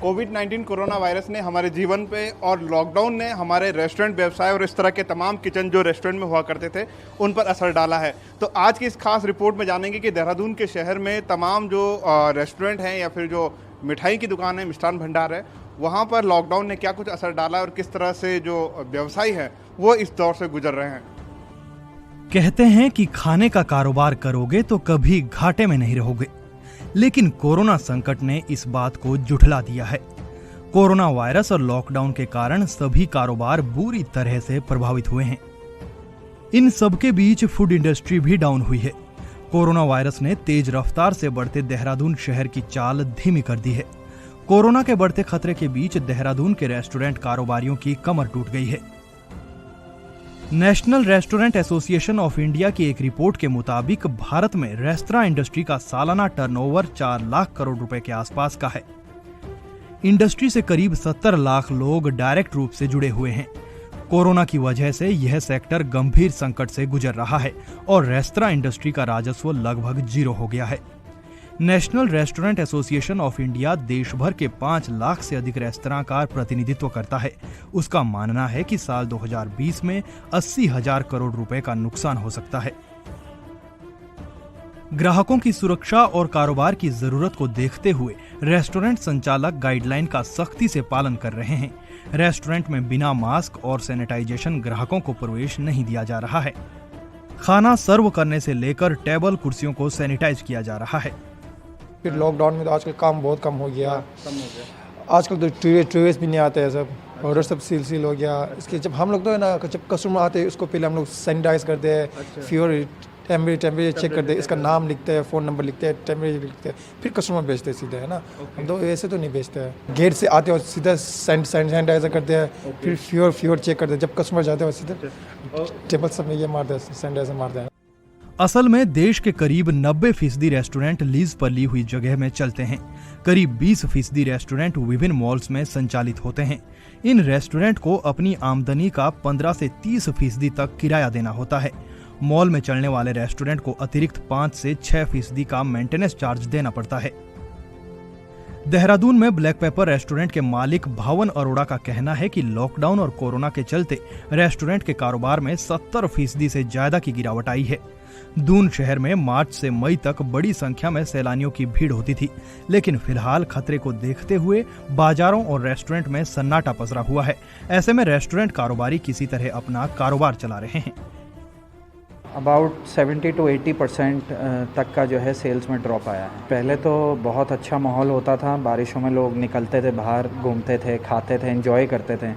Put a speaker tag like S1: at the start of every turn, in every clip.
S1: कोविड-19 corona virus ने हमारे जीवन पे और लॉकडाउन ने हमारे रेस्टोरेंट व्यवसाय और इस तरह के तमाम किचन जो रेस्टोरेंट में हुआ करते थे उन पर असर डाला है। तो आज की इस खास रिपोर्ट में जानेंगे कि देहरादून के शहर में तमाम जो रेस्टोरेंट हैं या फिर जो मिठाई की दुकान है, मिष्ठान भंडार है, वहाँ पर लॉकडाउन ने क्या कुछ असर डाला और किस तरह से जो व्यवसायी है वो इस दौर से गुजर रहे हैं।
S2: कहते हैं कि खाने का कारोबार करोगे तो कभी घाटे में नहीं रहोगे, लेकिन कोरोना संकट ने इस बात को जुठला दिया है। कोरोना वायरस और लॉकडाउन के कारण सभी कारोबार बुरी तरह से प्रभावित हुए हैं। इन सबके बीच फूड इंडस्ट्री भी डाउन हुई है। कोरोना वायरस ने तेज रफ्तार से बढ़ते देहरादून शहर की चाल धीमी कर दी है। कोरोना के बढ़ते खतरे के बीच देहरादून के रेस्टोरेंट कारोबारियों की कमर टूट गई है। National restaurant association of India की एक रिपोर्ट के मुताबिक भारत में रेस्तरां इंडस्ट्री का सालाना टर्नओवर 4 लाख करोड़ रुपए के आसपास का है। इंडस्ट्री से करीब 70 लाख लोग डायरेक्ट रूप से जुड़े हुए हैं। कोरोना की वजह से यह सेक्टर गंभीर संकट से गुजर रहा है और रेस्तरां इंडस्ट्री का राजस्व लगभग 0 हो गया है। National restaurant association of India देश भर के 5 लाख से अधिक रेस्तरां का प्रतिनिधित्व करता है। उसका मानना है कि साल 2020 में 80,000 करोड़ रुपए का नुकसान हो सकता है। ग्राहकों की सुरक्षा और कारोबार की जरूरत को देखते हुए रेस्टोरेंट संचालक गाइडलाइन का सख्ती से पालन कर रहे हैं। रेस्टोरेंट में बिना मास्क और सैनिटाइजेशन ग्राहकों को प्रवेश नहीं दिया जा रहा है। खाना सर्व करने से लेकर टेबल कुर्सियों को सैनिटाइज किया जा रहा है।
S3: फिर लॉकडाउन में तो आजकल काम बहुत कम हो गया। आजकल तो टूरिस्ट भी नहीं आते हैं, सब ऑर्डर सब सील हो गया। इसके जब हम लोग तो है ना, जब कस्टमर आते हैं उसको पहले हम लोग सैनिटाइज करते हैं। अच्छा। फिर टेम्परेचर चेक करते हैं, इसका नाम लिखते हैं, फ़ोन नंबर लिखते हैं, टेम्परेचर लिखते हैं, फिर कस्टमर भेजते हैं सीधे, है ना। हम तो ऐसे तो नहीं भेजते हैं। गेट से आते हो सीधा सैनिटाइजर करते हैं। फिर फ्यूर चेक करते हैं। जब कस्टमर जाते हैं सीधे टेबल सब में ये मारते हैं, सैनिटाइजर मारते हैं।
S2: असल में देश के करीब 90% रेस्टोरेंट लीज पर ली हुई जगह में चलते हैं। करीब 20% रेस्टोरेंट विभिन्न मॉल्स में संचालित होते हैं। इन रेस्टोरेंट को अपनी आमदनी का 15 से 30% तक किराया देना होता है। मॉल में चलने वाले रेस्टोरेंट को अतिरिक्त 5 से 6% का मेंटेनेंस चार्ज देना पड़ता है। देहरादून में ब्लैक पेपर रेस्टोरेंट के मालिक भावन अरोड़ा का कहना है कि लॉकडाउन और कोरोना के चलते रेस्टोरेंट के कारोबार में 70% से ज्यादा की गिरावट आई है। दून शहर में मार्च से मई तक बड़ी संख्या में सैलानियों की भीड़ होती थी, लेकिन फिलहाल खतरे को देखते हुए बाजारों और रेस्टोरेंट में सन्नाटा पसरा हुआ है। ऐसे में रेस्टोरेंट कारोबारी किसी तरह अपना कारोबार चला रहे हैं।
S4: अबाउट 70 to 80% तक का जो है सेल्स में ड्रॉप आया है। पहले तो बहुत अच्छा माहौल होता था, बारिशों में लोग निकलते थे, बाहर घूमते थे, खाते थे, एंजॉय करते थे।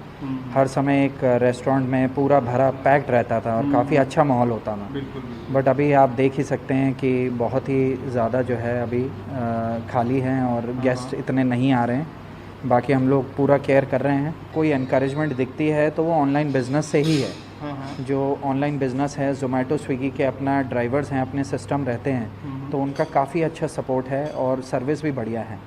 S4: हर समय एक रेस्टोरेंट में पूरा भरा पैक्ड रहता था और काफ़ी अच्छा माहौल होता था। बट अभी आप देख ही सकते हैं कि बहुत ही ज़्यादा जो है अभी खाली हैं और गेस्ट इतने नहीं आ रहे हैं। बाकी हम लोग पूरा केयर कर रहे हैं। कोई एनकरेजमेंट दिखती है तो वो ऑनलाइन बिजनेस से ही है। जो ऑनलाइन बिजनेस है, जोमेटो स्विगी के अपना ड्राइवर्स हैं, अपने सिस्टम रहते हैं, तो उनका काफ़ी अच्छा सपोर्ट है और सर्विस भी बढ़िया है।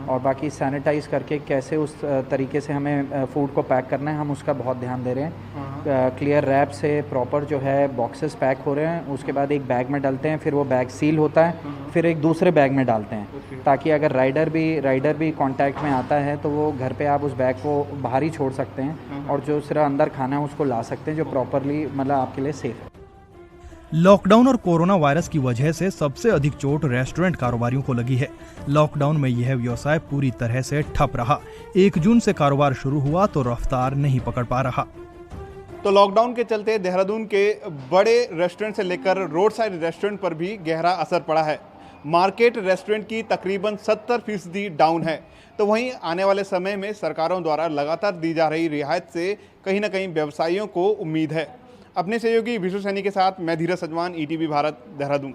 S4: और बाकी सैनिटाइज करके कैसे उस तरीके से हमें फूड को पैक करना है, हम उसका बहुत ध्यान दे रहे हैं। क्लियर रैप से प्रॉपर जो है बॉक्सेस पैक हो रहे हैं, उसके बाद एक बैग में डालते हैं, फिर वो बैग सील होता है, फिर एक दूसरे बैग में डालते हैं, ताकि अगर राइडर भी कांटेक्ट में आता है तो वो घर पे आप उस बैग को बाहर ही छोड़ सकते हैं और जो सिर्फ अंदर खाना है उसको ला सकते हैं, जो प्रॉपरली मतलब आपके लिए सेफ है।
S2: लॉकडाउन और कोरोना वायरस की वजह से सबसे अधिक चोट रेस्टोरेंट कारोबारियों को लगी है। लॉकडाउन में यह व्यवसाय पूरी तरह से ठप रहा। 1 जून से कारोबार शुरू हुआ तो रफ्तार नहीं पकड़ पा रहा।
S1: तो लॉकडाउन के चलते देहरादून के बड़े रेस्टोरेंट से लेकर रोड साइड रेस्टोरेंट पर भी गहरा असर पड़ा है। मार्केट रेस्टोरेंट की तकरीबन 70% डाउन है। तो वहीं आने वाले समय में सरकारों द्वारा लगातार दी जा रही रियायत से कहीं ना कहीं व्यवसायियों को उम्मीद है। अपने सहयोगी विशु सैनी के साथ मैं धीरज सजवान, ETV भारत, देहरादून।